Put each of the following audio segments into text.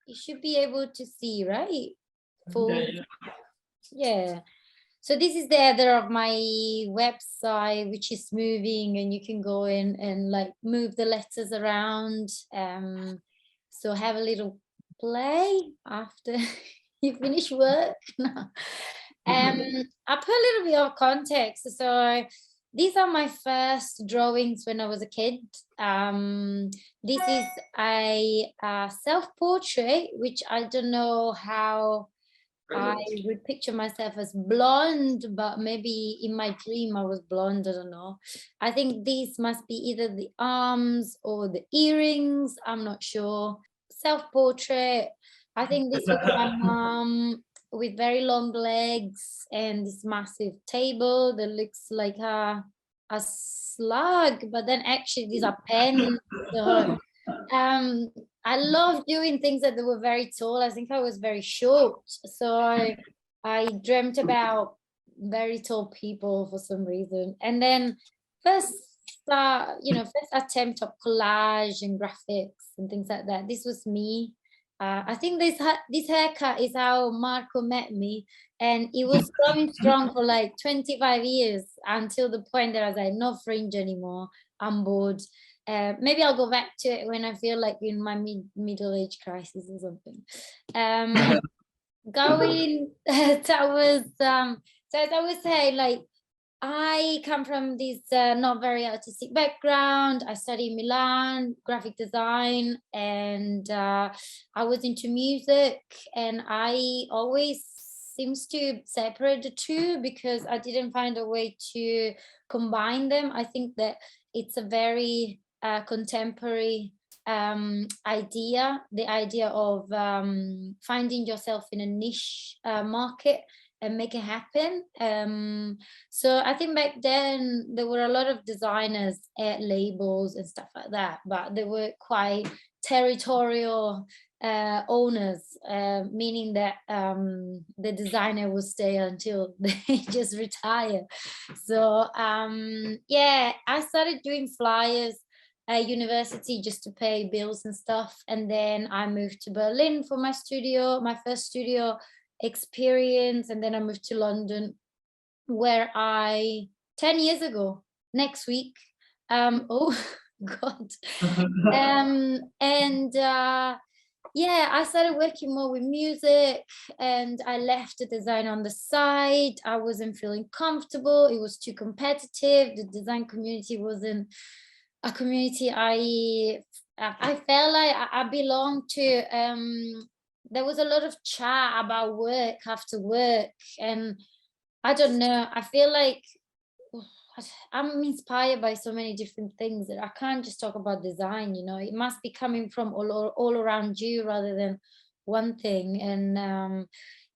you should be able to see, right? Full. Yeah. So this is the header of my website, which is moving, and you can go in and like move the letters around. So have a little play after you finish work. I put a little bit of context. So these are my first drawings when I was a kid. This is a self-portrait, which I don't know how I would picture myself as blonde, but maybe in my dream I was blonde, I don't know. I think these must be either the arms or the earrings, I'm not sure. Self-portrait, I think this was my mom with very long legs and this massive table that looks like a slug, but then actually these are pens. So I love doing things that were very tall. I think I was very short, so I dreamt about very tall people for some reason. And then first first attempt of collage and graphics and things like that, this was me. I think this haircut is how Marco met me, and it was going strong for like 25 years until the point that I was like, no fringe anymore, I'm bored. Maybe I'll go back to it when I feel like in my middle age crisis or something. Going towards so as I was saying, like I come from this not very artistic background. I studied Milan graphic design, and I was into music, and I always seems to separate the two because I didn't find a way to combine them. I think that it's a very contemporary idea, the idea of finding yourself in a niche market and make it happen. So I think back then there were a lot of designers at labels and stuff like that, but they were quite territorial owners, meaning that the designer will stay until they just retire. So yeah, I started doing flyers at university just to pay bills and stuff, and then I moved to Berlin for my studio, my first studio experience, and then I moved to London, where 10 years ago next week, oh god, and yeah, I started working more with music, and I left the design on the side. I wasn't feeling comfortable, it was too competitive, the design community wasn't a community I felt like I belonged to. There was a lot of chat about work after work, and I don't know, I feel like I'm inspired by so many different things that I can't just talk about design, you know, it must be coming from all around you rather than one thing. And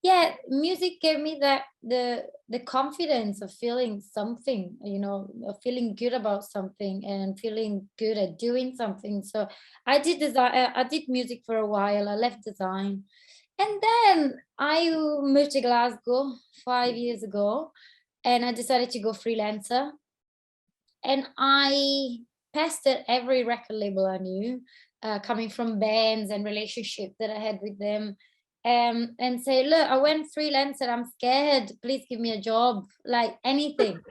yeah, music gave me that the confidence of feeling something, you know, of feeling good about something and feeling good at doing something. So I did design, I did music for a while, I left design, and then I moved to Glasgow 5 years ago, and I decided to go freelancer. And I pestered every record label I knew, coming from bands and relationships that I had with them, and say, look, I went freelancer, I'm scared, please give me a job, like anything.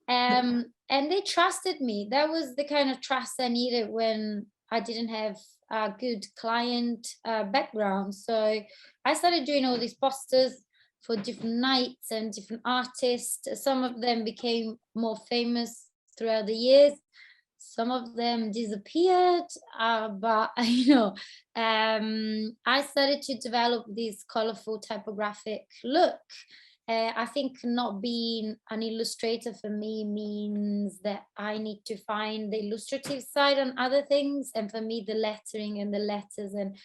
And they trusted me. That was the kind of trust I needed when I didn't have a good client background. So I started doing all these posters for different nights and different artists. Some of them became more famous throughout the years. Some of them disappeared, but you know, I started to develop this colorful typographic look. I think not being an illustrator for me means that I need to find the illustrative side on other things, and for me the lettering and the letters and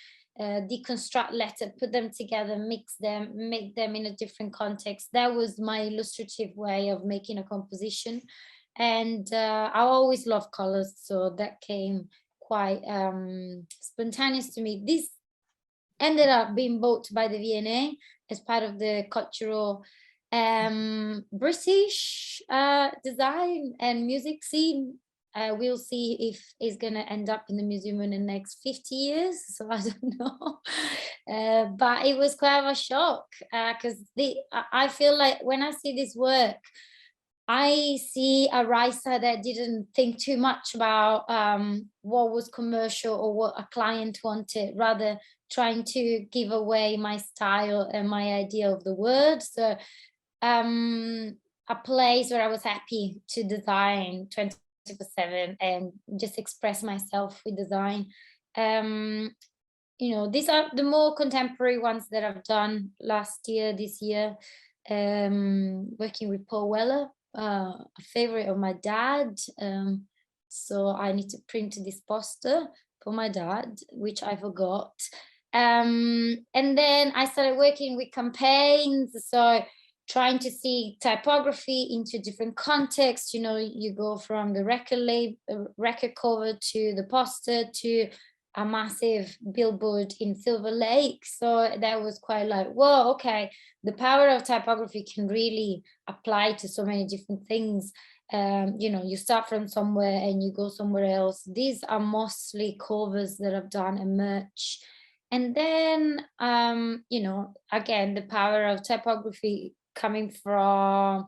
deconstruct letter, put them together, mix them, make them in a different context. That was my illustrative way of making a composition. And I always love colors, so that came quite spontaneous to me. This ended up being bought by the V&A as part of the cultural British design and music scene. we'll see if it's going to end up in the museum in the next 50 years. So I don't know. But it was quite of a shock, because I feel like when I see this work, I see a Raissa that didn't think too much about what was commercial or what a client wanted, rather trying to give away my style and my idea of the word. So a place where I was happy to design 24/7 and just express myself with design. You know, these are the more contemporary ones that I've done last year, this year, working with Paul Weller, a favorite of my dad. So I need to print this poster for my dad, which I forgot. And then I started working with campaigns, so trying to see typography into different contexts. You know, you go from the record cover to the poster to a massive billboard in Silver Lake. So that was quite like, whoa, okay, the power of typography can really apply to so many different things. You know, you start from somewhere and you go somewhere else. These are mostly covers that I've done and merch. And then, you know, again, the power of typography coming from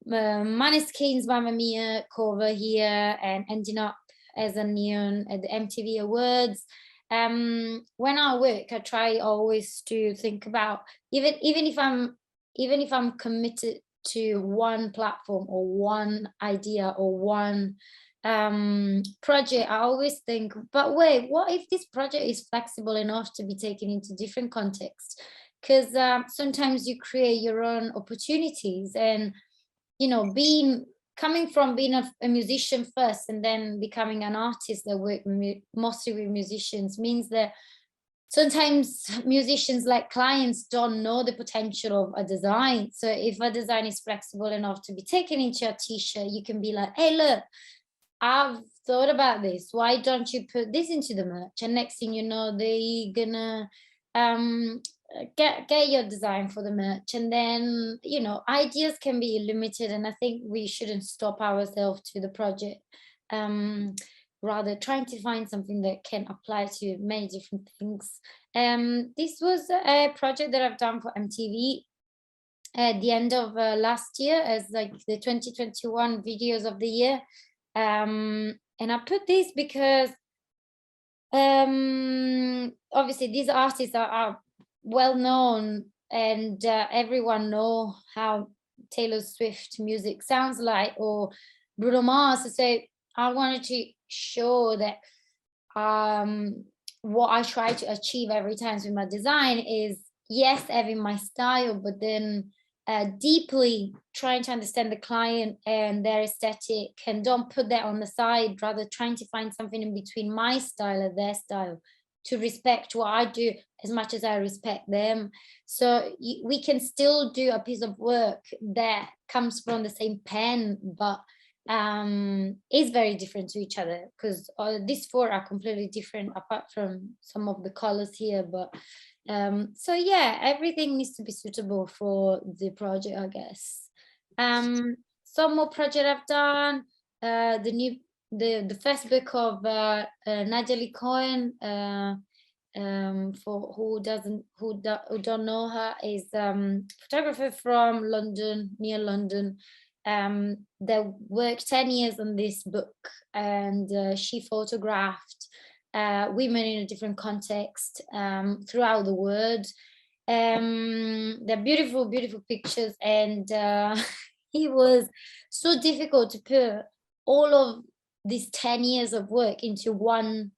Maneskin's Mamma Mia cover here and ending up as a neon at the MTV Awards. When I work, I try always to think about, even if I'm committed to one platform or one idea or one project, I always think, but wait, what if this project is flexible enough to be taken into different contexts? Because sometimes you create your own opportunities, and you know, coming from being a musician first and then becoming an artist that work mostly with musicians means that sometimes musicians, like clients, don't know the potential of a design. So if a design is flexible enough to be taken into a t-shirt, you can be like, hey, look, I've thought about this. Why don't you put this into the merch? And next thing you know, they're gonna get your design for the merch. And then, you know, ideas can be limited, and I think we shouldn't stop ourselves to the project, rather trying to find something that can apply to many different things. This was a project that I've done for MTV at the end of last year as like the 2021 videos of the year. And I put this because obviously these artists are well known, and everyone know how Taylor Swift music sounds like, or Bruno Mars. So I wanted to show that what I try to achieve every time with my design is, yes, having my style, but then deeply trying to understand the client and their aesthetic, and don't put that on the side, rather trying to find something in between my style and their style, to respect what I do as much as I respect them. So we can still do a piece of work that comes from the same pen, but is very different to each other, because these four are completely different apart from some of the colors here. But so yeah, everything needs to be suitable for the project, I guess. Some more project I've done, the first book of Natalie Cohen, for who don't know her, is photographer from London, near London, that worked 10 years on this book, and she photographed women in a different context throughout the world. They're beautiful, beautiful pictures, and it was so difficult to put all of these 10 years of work into one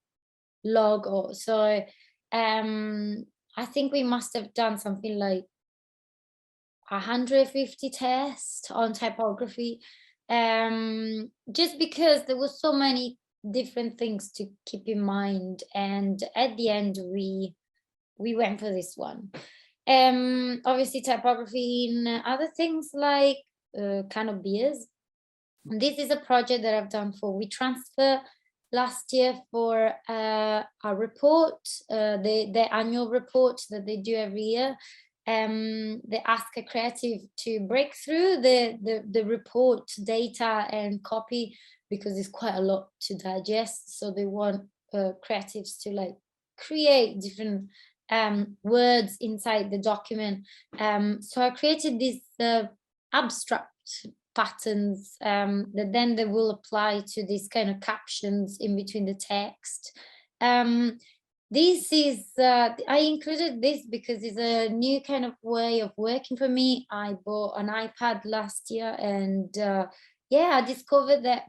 logo. So I think we must have done something like 150 tests on typography, just because there was so many different things to keep in mind, and at the end we went for this one. Obviously typography in other things like kind of beers. This is a project that I've done for WeTransfer last year for a report, the annual report that they do every year. they ask a creative to break through the report data and copy, because it's quite a lot to digest. So they want creatives to like create different words inside the document. So I created this abstract patterns that then they will apply to these kind of captions in between the text. This is I included this because it's a new kind of way of working for me. I bought an iPad last year, and yeah, I discovered that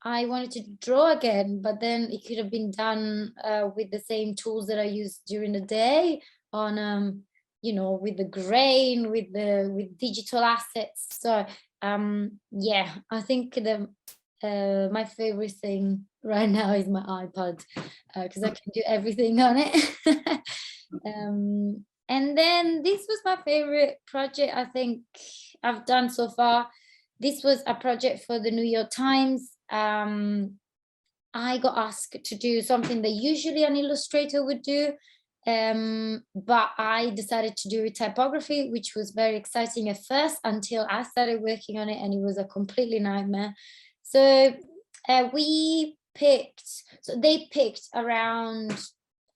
I wanted to draw again, but then it could have been done with the same tools that I used during the day on you know, with the grain, with digital assets. So yeah, I think the my favorite thing right now is my iPad, because I can do everything on it. And then this was my favorite project I think I've done so far. This was a project for the New York Times. I got asked to do something that usually an illustrator would do, but I decided to do typography, which was very exciting at first until I started working on it, and it was a completely nightmare. So they picked around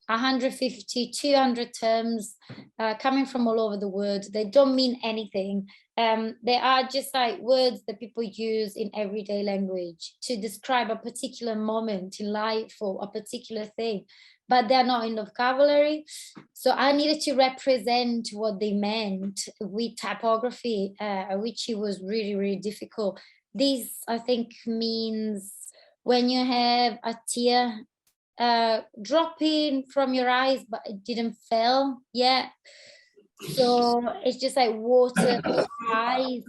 150, 200 terms coming from all over the world. They don't mean anything. They are just like words that people use in everyday language to describe a particular moment in life or a particular thing, but they're not in the vocabulary. So I needed to represent what they meant with typography, which it was really, really difficult. This, I think, means when you have a tear dropping from your eyes, but it didn't fall yet. So it's just like water eyes.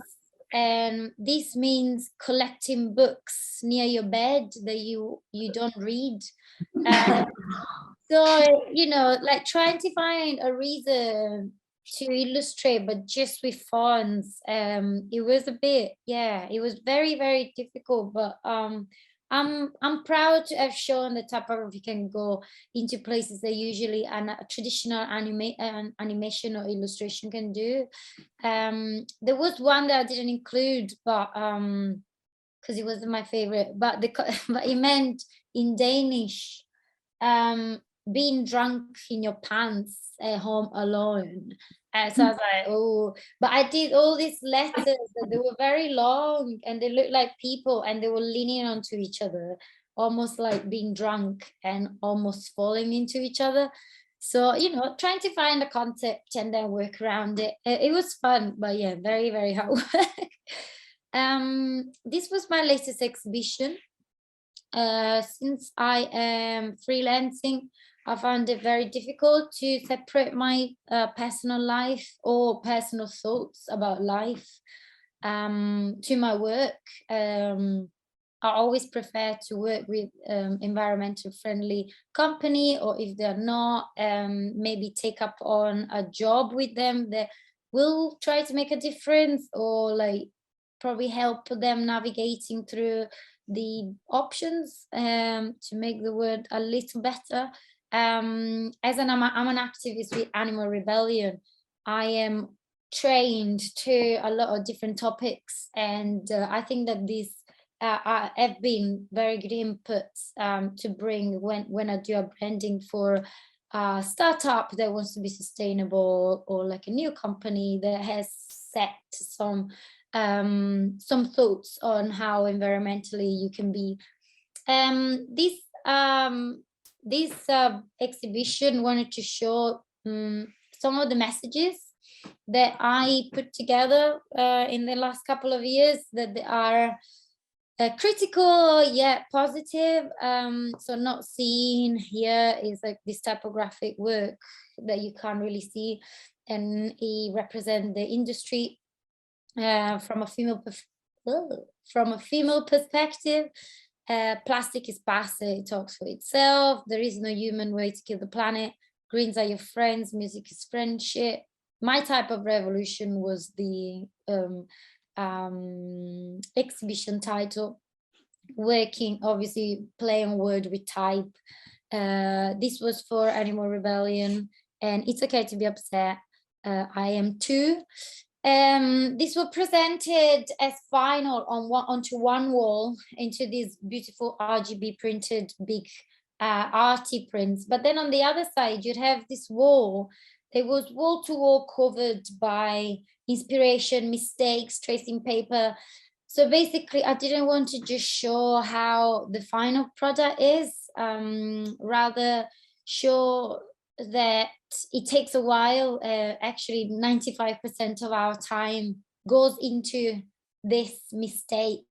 And this means collecting books near your bed that you don't read. So, you know, like trying to find a reason to illustrate, but just with fonts. It was a bit, yeah, it was very, very difficult, but I'm proud to have shown that typography can go into places that usually a traditional animation or illustration can do. There was one that I didn't include, but because it wasn't my favorite, but but it meant in Danish, being drunk in your pants at home alone. So I was like, oh, but I did all these letters that they were very long and they looked like people and they were leaning onto each other, almost like being drunk and almost falling into each other. So, you know, trying to find a concept and then work around it. It was fun, but yeah, very, very hard work. This was my latest exhibition. Since I am freelancing, I found it very difficult to separate my personal life or personal thoughts about life to my work. I always prefer to work with environmental friendly company, or if they're not, maybe take up on a job with them that will try to make a difference, or like probably help them navigating through the options to make the world a little better. I'm an activist with Animal Rebellion. I am trained to a lot of different topics, and I think that these have been very good inputs to bring when I do a branding for a startup that wants to be sustainable, or like a new company that has set some thoughts on how environmentally you can be. This exhibition wanted to show some of the messages that I put together in the last couple of years, that they are critical yet positive. So not seen here is like this typographic work that you can't really see, and it represents the industry from a female perspective. Plastic is passive, it talks for itself. There is no human way to kill the planet. Greens are your friends, music is friendship. My type of revolution was the exhibition title, working, obviously, play on word with type. This was for Animal Rebellion. and it's okay to be upset. I am too. This was presented as final onto one wall into these beautiful RGB printed big arty prints. But then on the other side, you'd have this wall. It was wall to wall covered by inspiration, mistakes, tracing paper. So basically, I didn't want to just show how the final product is, rather show that it takes a while. Actually, 95% of our time goes into this mistakes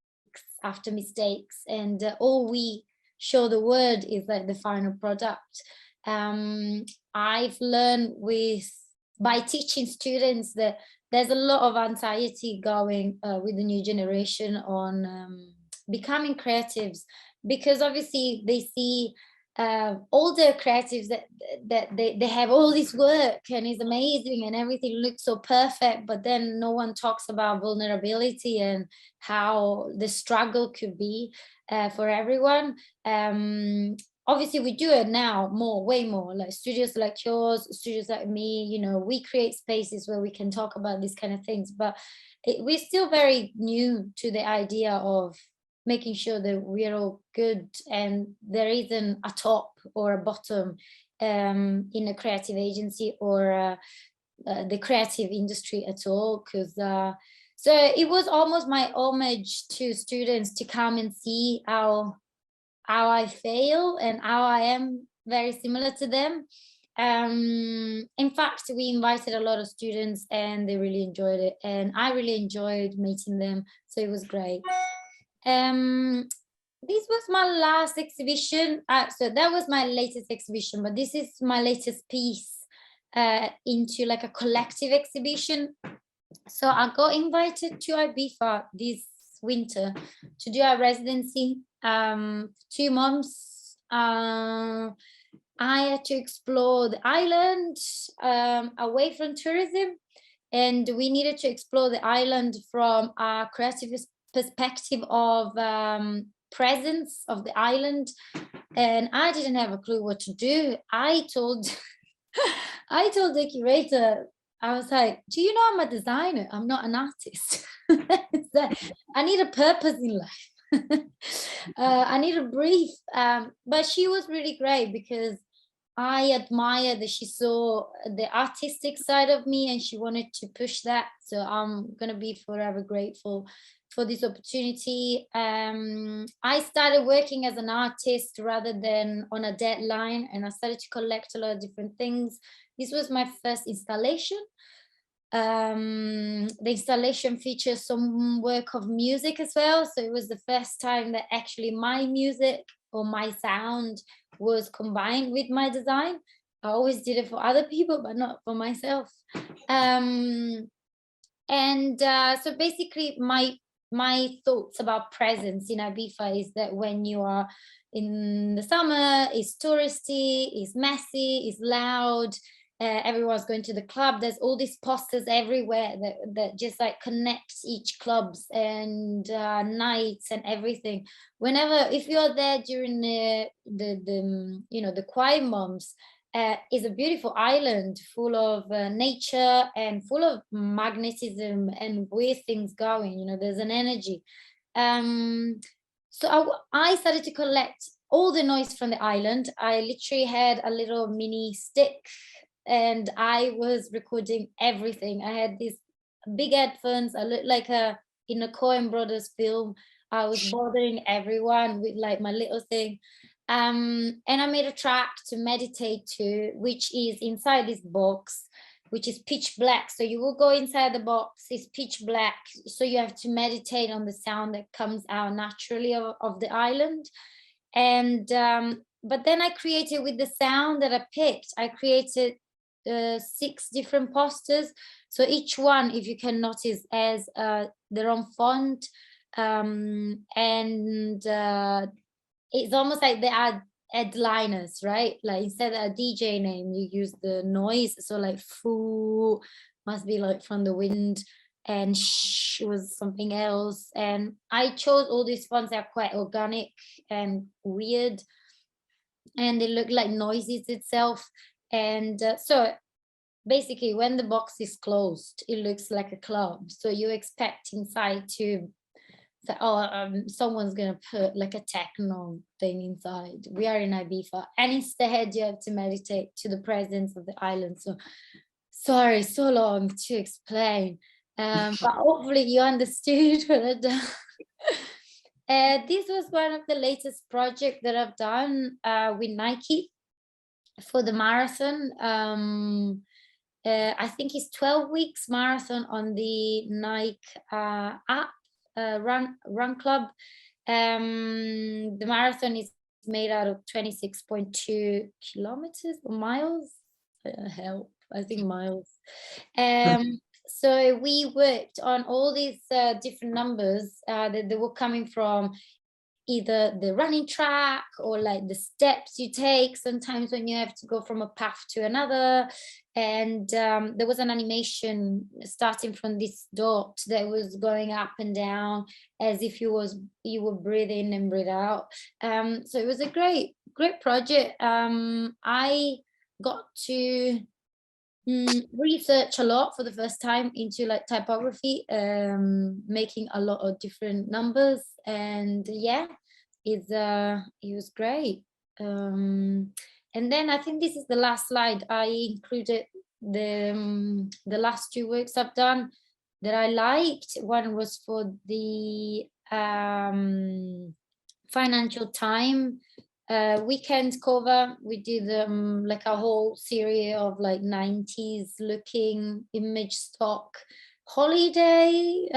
after mistakes, and all we show the world is like the final product. I've learned by teaching students that there's a lot of anxiety going with the new generation on becoming creatives, because obviously they see older creatives that they have all this work and it's amazing and everything looks so perfect, but then no one talks about vulnerability and how the struggle could be for everyone. Obviously we do it now way more, like studios like yours, studios like me, you know, we create spaces where we can talk about these kind of things, but we're still very new to the idea of making sure that we're all good and there isn't a top or a bottom in a creative agency or the creative industry at all. Because so it was almost my homage to students to come and see how I fail and how I am very similar to them. In fact, we invited a lot of students and they really enjoyed it, and I really enjoyed meeting them, so it was great. This was my last exhibition, so that was my latest exhibition, but this is my latest piece into like a collective exhibition. So I got invited to Ibiza this winter to do a residency, 2 months. I had to explore the island away from tourism, and we needed to explore the island from a creative perspective of presence of the island, and I didn't have a clue what to do. I told the curator, I was like, do you know I'm a designer? I'm not an artist. I need a purpose in life. I need a brief. But she was really great because I admire that she saw the artistic side of me and she wanted to push that. So I'm going to be forever grateful for this opportunity. I started working as an artist rather than on a deadline, and I started to collect a lot of different things. This was my first installation. The installation features some work of music as well. So it was the first time that actually my music or my sound was combined with my design. I always did it for other people, but not for myself. So basically my thoughts about presence in Ibiza is that when you are in the summer, it's touristy, it's messy, it's loud, everyone's going to the club, there's all these posters everywhere that just like connects each clubs and nights and everything. If you're there during the you know, the quiet months, is a beautiful island full of nature and full of magnetism and weird things going, you know, there's an energy. So I started to collect all the noise from the island. I literally had a little mini stick and I was recording everything. I had these big headphones. I looked like in a Coen Brothers film. I was bothering everyone with like my little thing. And I made a track to meditate to, which is inside this box, which is pitch black. So you will go inside the box, it's pitch black. So you have to meditate on the sound that comes out naturally of the island. And but then I created with the sound that I picked, I created 6 different posters. So each one, if you can notice, has their own font. It's almost like they are headliners, right? Like instead of a DJ name, you use the noise. So like foo must be like from the wind, and shh was something else. And I chose all these fonts that are quite organic and weird, and they look like noises itself. And so basically when the box is closed, it looks like a club. So you expect inside to, someone's gonna put like a techno thing inside. We are in Ibiza, and instead you have to meditate to the presence of the island. So sorry, so long to explain, but hopefully you understood what I've done. This was one of the latest projects that I've done with Nike for the marathon. I think it's 12 weeks marathon on the Nike app, Run Club. The marathon is made out of 26.2 kilometers or miles. Help, I think miles. So we worked on all these different numbers that they were coming from either the running track or like the steps you take sometimes when you have to go from a path to another. And there was an animation starting from this dot that was going up and down as if you were breathing and breathe out. So it was a great project. I got to research a lot for the first time into like typography, making a lot of different numbers, and yeah, it was great. And then I think this is the last slide. I included the last 2 works I've done that I liked. One was for the Financial Times weekend cover. We did like a whole series of like 90s looking image stock holiday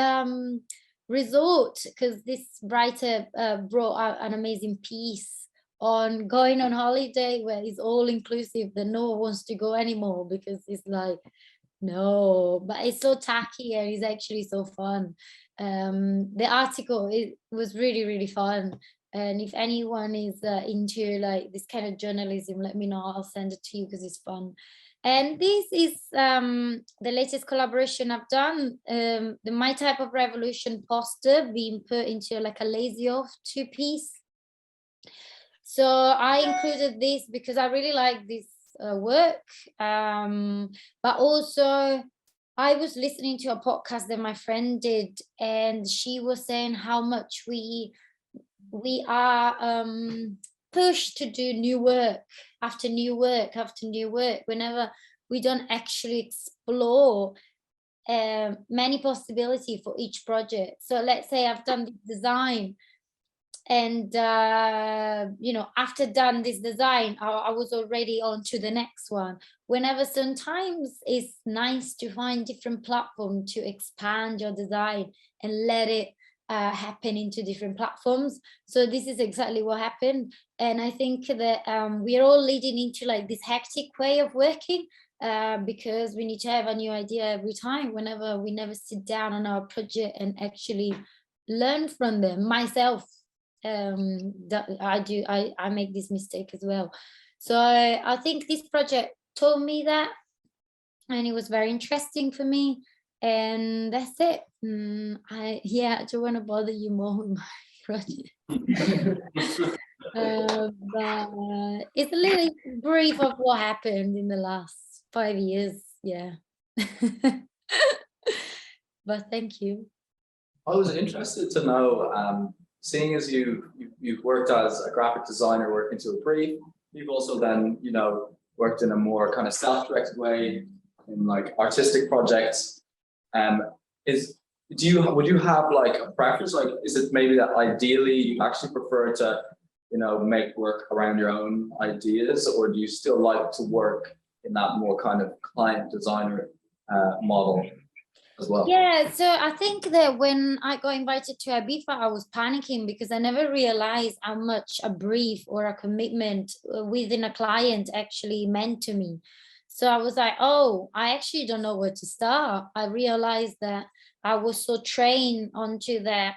resort, because this writer brought out an amazing piece on going on holiday where it's all inclusive, that no one wants to go anymore because it's like, no, but it's so tacky and it's actually so fun. The article, it was really fun. And if anyone is into like this kind of journalism, let me know. I'll send it to you because it's fun. And this is the latest collaboration I've done. The My Type of Revolution poster being put into like a lazy off 2-piece. So I included this because I really like this work. But also I was listening to a podcast that my friend did, and she was saying how much we are pushed to do new work after new work after new work whenever we don't actually explore many possibilities for each project. So let's say I've done this design, and you know, after done this design, I was already on to the next one. Whenever sometimes it's nice to find different platforms to expand your design and let it happen into different platforms. So this is exactly what happened. And I think that we are all leading into like this hectic way of working because we need to have a new idea every time, whenever we never sit down on our project and actually learn from them. Myself, I make this mistake as well. So I think this project told me that, and it was very interesting for me. And that's it. I don't want to bother you more with my project. But it's a little brief of what happened in the last 5 years. Yeah. But thank you. I was interested to know, seeing as you've worked as a graphic designer working to a brief, you've also then, you know, worked in a more kind of self-directed way in like artistic projects. Would you have like a preference? Like, is it maybe that ideally you actually prefer to, you know, make work around your own ideas, or do you still like to work in that more kind of client designer model as well? Yeah, so I think that when I got invited to Ibiza, I was panicking because I never realized how much a brief or a commitment within a client actually meant to me. So I was like, oh, I actually don't know where to start. I realized that I was so trained onto that,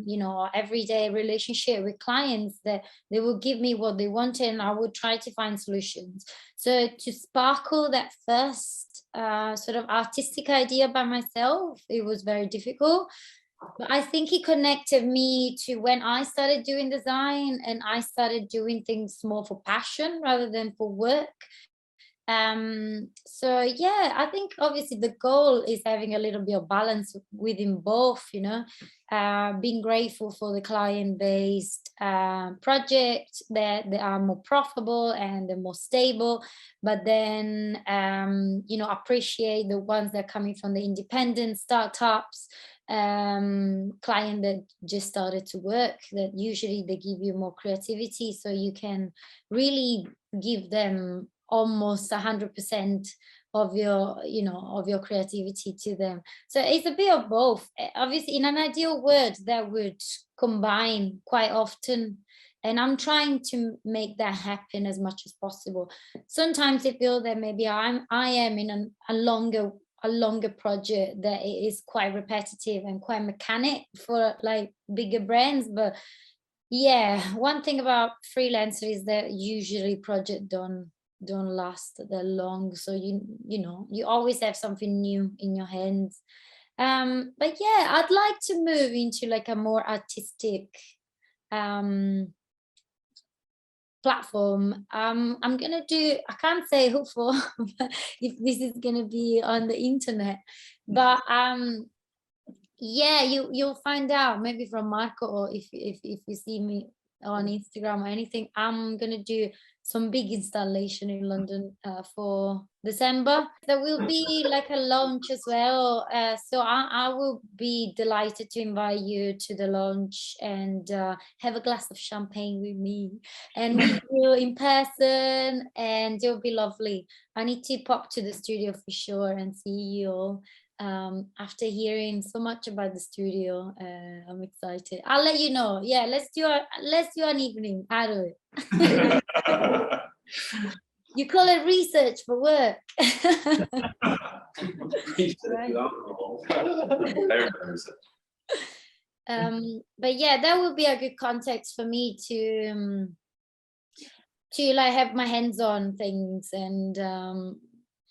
you know, everyday relationship with clients that they would give me what they wanted and I would try to find solutions. So to sparkle that first sort of artistic idea by myself, it was very difficult. But I think it connected me to when I started doing design and I started doing things more for passion rather than for work. So yeah, I think obviously the goal is having a little bit of balance within both, you know, being grateful for the client-based projects that are more profitable and they're more stable, but then you know, appreciate the ones that are coming from the independent startups, client that just started to work, that usually they give you more creativity, so you can really give them almost 100% of your, you know, of your creativity to them. So it's a bit of both. Obviously, in an ideal world, that would combine quite often, and I'm trying to make that happen as much as possible. Sometimes I feel that maybe I am in a longer project that is quite repetitive and quite mechanic for like bigger brands, but yeah, one thing about freelancer is that usually project don't last that long, so you know, you always have something new in your hands. But yeah, I'd like to move into like a more artistic platform. I'm gonna do, I can't say hopeful if this is gonna be on the internet, but yeah, you'll find out maybe from Marco, or if you see me on Instagram or anything. I'm gonna do some big installation in London for December. There will be like a launch as well, so I will be delighted to invite you to the launch and have a glass of champagne with me and meet you in person, and it'll be lovely. I need to pop to the studio for sure and see you all. After hearing so much about the studio, I'm excited. I'll let you know. Yeah, let's do an evening out of it. You call it research for work. But yeah, that would be a good context for me to like have my hands on things, and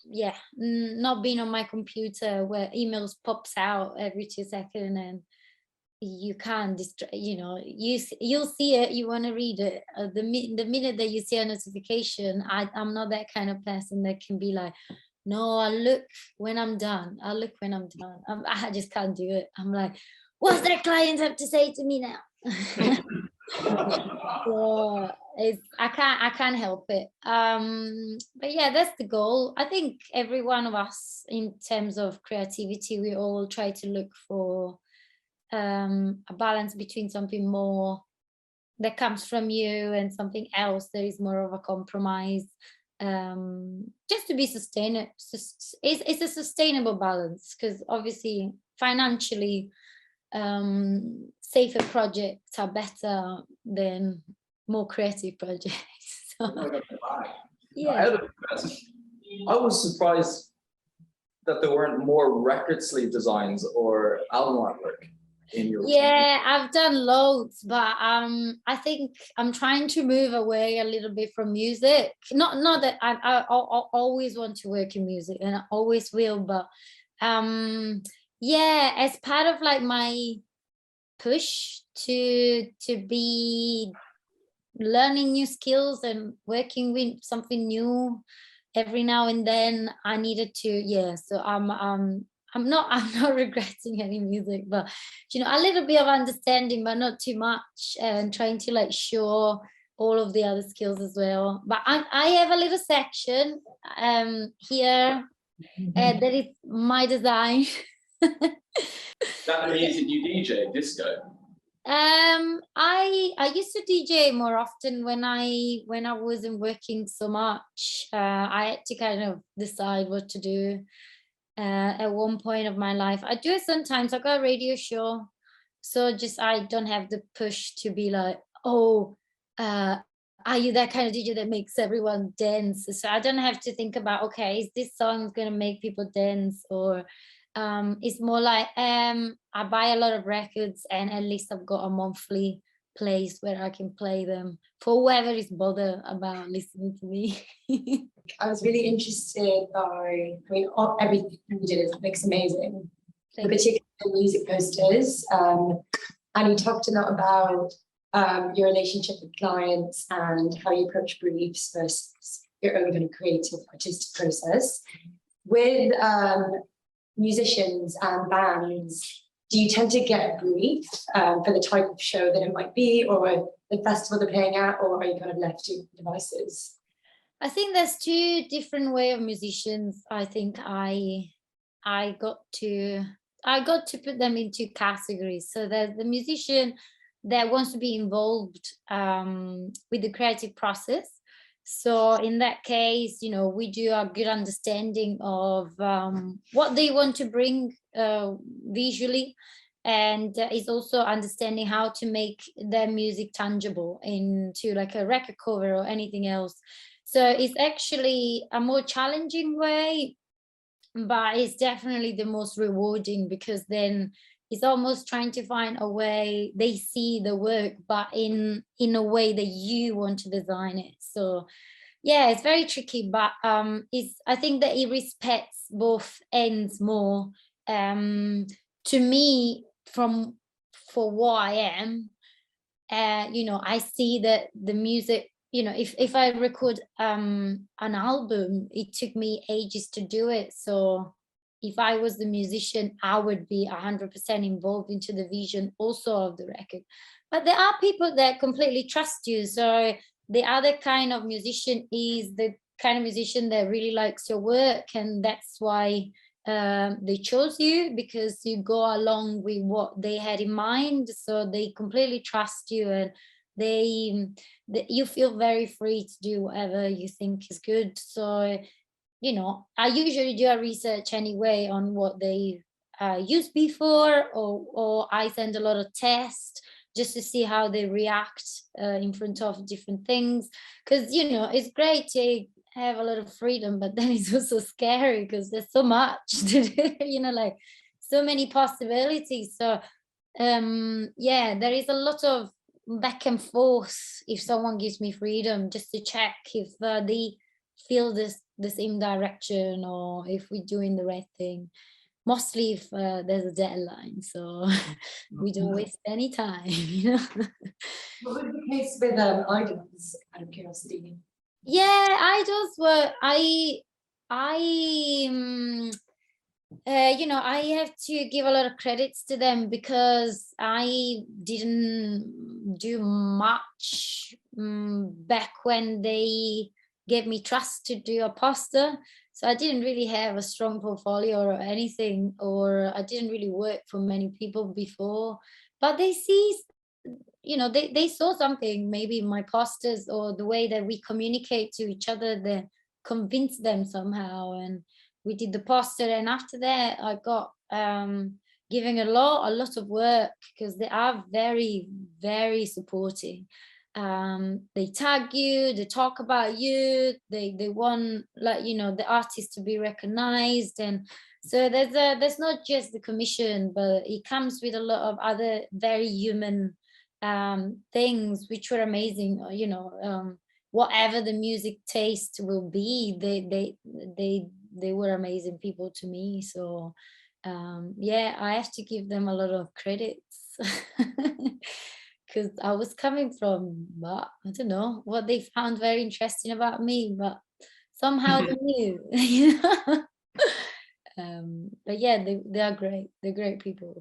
yeah, not being on my computer where emails pops out every 2 seconds and you can't you know, you'll see it, you want to read it, the minute that you see a notification. I'm not that kind of person that can be like, no, I'll look when I'm done. I just can't do it. I'm like, what's that client have to say to me now? So I can't help it. But yeah, that's the goal. I think every one of us, in terms of creativity, we all try to look for a balance between something more that comes from you and something else that is more of a compromise, just to be sustainable. It's a sustainable balance, because obviously financially safer projects are better than more creative projects. So, yeah. I was surprised that there weren't more record sleeve designs or album artwork in your I've done loads, but I think I'm trying to move away a little bit from music. Not that I always want to work in music, and I always will, but yeah, as part of like my push to be learning new skills and working with something new every now and then, I needed to, yeah, so I'm not regretting any music, but you know, a little bit of understanding, but not too much, and trying to like show all of the other skills as well. But I have a little section here that is my design. That means that you DJ disco. I used to DJ more often when I wasn't working so much. I had to kind of decide what to do at one point of my life. I do it sometimes. I got a radio show, so just I don't have the push to be like, oh, are you that kind of DJ that makes everyone dance? So I don't have to think about, okay, is this song gonna make people dance, or it's more like I buy a lot of records, and at least I've got a monthly place where I can play them for whoever is bothered about listening to me. I was really interested by, I mean, everything you did looks amazing, particularly the music posters, and you talked a lot about your relationship with clients and how you approach briefs versus your own kind of creative artistic process. With musicians and bands, do you tend to get brief for the type of show that it might be, or the festival they're playing at, or are you kind of left to devices? I think there's two different way of musicians. I think I got to put them into categories. So there's the musician that wants to be involved with the creative process. So in that case, you know, we do a good understanding of what they want to bring visually, and it's also understanding how to make their music tangible into like a record cover or anything else. So it's actually a more challenging way, but it's definitely the most rewarding, because then it's almost trying to find a way they see the work, but in a way that you want to design it. So yeah, it's very tricky, but I think that it respects both ends more. To me, for what I am, you know, I see that the music, you know, if I record an album, it took me ages to do it. So if I was the musician, I would be 100% involved into the vision also of the record. But there are people that completely trust you. So the other kind of musician is the kind of musician that really likes your work, and that's why they chose you, because you go along with what they had in mind. So they completely trust you, and you feel very free to do whatever you think is good. So, you know, I usually do a research anyway on what they used before, or I send a lot of tests just to see how they react in front of different things. Because, you know, it's great to have a lot of freedom, but then it's also scary because there's so much to do, you know, like so many possibilities. So yeah, there is a lot of back and forth if someone gives me freedom, just to check if they feel the same direction, or if we're doing the right thing. Mostly if there's a deadline, so we don't waste any time, you know. What was the case with idols, out of curiosity? Yeah, idols were you know, I have to give a lot of credits to them, because I didn't do much back when they gave me trust to do a poster. So I didn't really have a strong portfolio or anything, or I didn't really work for many people before. But they see, you know, they saw something maybe in my posters or the way that we communicate to each other that convinced them somehow. And we did the poster, and after that I got given a lot of work, because they are very, very supporting. They tag you, they talk about you, they want, like, you know, the artist to be recognized. And so there's not just the commission, but it comes with a lot of other very human things, which were amazing. You know, whatever the music taste will be, they were amazing people to me. So yeah, I have to give them a lot of credits. Because I was coming from, I don't know what they found very interesting about me, but somehow they knew, you know. But yeah, they are great. They're great people.